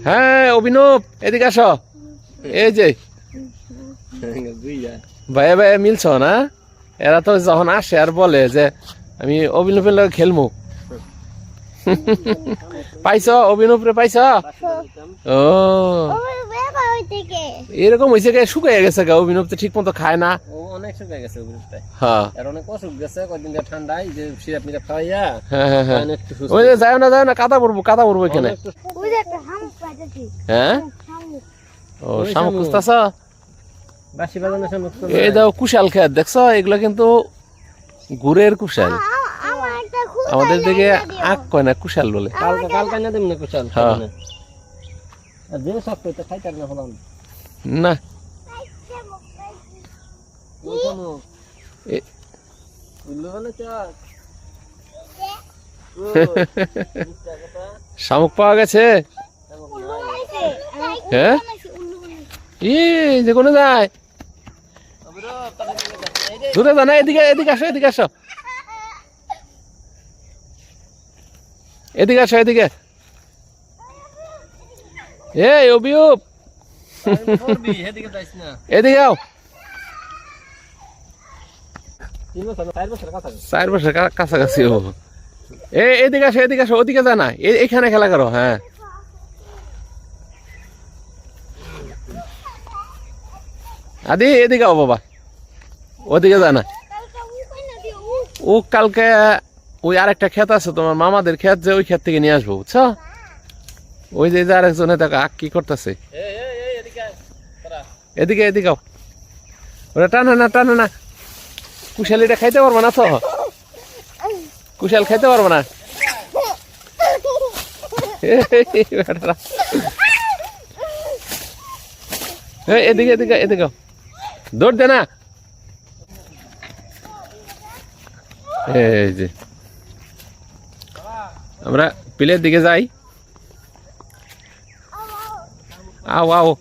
হ্যাঁ অভিনব এদিকে আসো এই যে ভাইয়া ভাইয়া মিলছ না এরা তো যখন আসে আর বলে যে আমি অভিনবের লগে খেলবো পাইছ অভিনবরে পাইছ ও এরকম হয়েছে গে শুকিয়ে গেছে গা অভিনব তো ঠিক মতো খায় না অনেক শুকিয়ে গেছে হ্যাঁ অনেক অসুখ গেছে কয়েকদিন ঠান্ডায় যে সিরাপ মিরাপ খাওয়াইয়া হ্যাঁ ওই যে যাও না কাদা পড়বো এখানে হ্যাঁ ও শামুক খুঁজতাছ বাসি বাজানো শামুক এই দাও কুশাল খেত দেখছো এগুলো কিন্তু গুড়ের কুশাল আমাদের দিকে আখ কয় না কুশাল বলে কালকা না দেব না কুশাল হ্যাঁ আর যে শক্ত তো খাইতে না হলাম না ওই শামুক উল্লু বলে চাক শামুক পাওয়া গেছে হ্যাঁ যে কোনো যায় দূরে যা না এদিকে আসো এদিকে আসো এদিকে এই অভিউপ এদিকে আও 4 বছর কাছাকাছি ও এদিকে আসো ওদিকে যা না এখানে খেলা করো হ্যাঁ আদি এদিকে আও বাবা ওদিকে যা না ও কালকে ওই আরেকটা ক্ষেত আছে তোমার মামাদের ক্ষেত যে ওই ক্ষেত থেকে নিয়ে আসবো বুঝছো ওই যে আরেকজনে দেখো আখ কি করতেছে এদিকে আও ওরা টানে না কুশালিটা খাইতে পারবো না তো কুশাল খাইতে পারবো না এদিকে দৌড় দে না এই যে আমরা পিলের দিকে যাই আও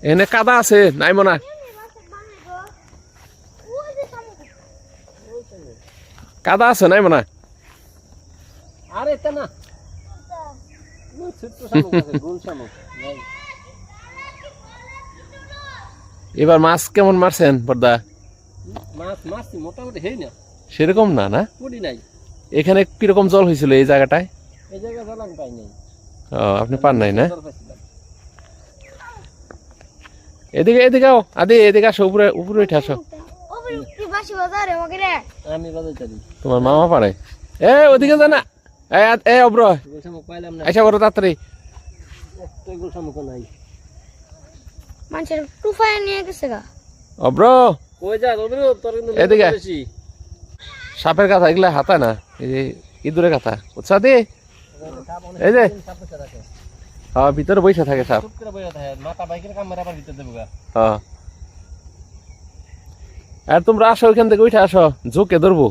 এনে কাদা আছে নাই মনে কাদা আছে নাই মনে আরে এটা না ছোট শামুক আছে গোল শামুক এবার মাছ কেমন মারছেন বড়দা মাছ মোটামুটি হেই না সেরকম না পুরি নাই এখানে কিরকম জল হয়েছিল এই জায়গাটায় এই জায়গা জল আমি পাই নাই ও আপনি পান নাই না এদিকে আও আদি এদিকে আসো উপরে উঠে আসো আমি বাজাইতারি তোমার মামা পারে ওদিকে যা না অব্র আচ্ছা বড় তাড়াতাড়ি গোল শামুক নাই মানুষের টুফায় নিয়ে গেছে গা অব্র কই যা তোর কিন্তু এদিকে সাপের কথা এগুলা হাতা না এই যে ইঁদুরের কথা বুঝছা দি এই যে হ্যাঁ ভিতরে বসে থাকে সাপ হ্যাঁ আর তোমরা আসো ওইখান থেকে উঠে আসো ঝুঁকে ধরবো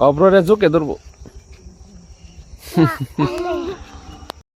অব্রে ঝুঁকে ধরবো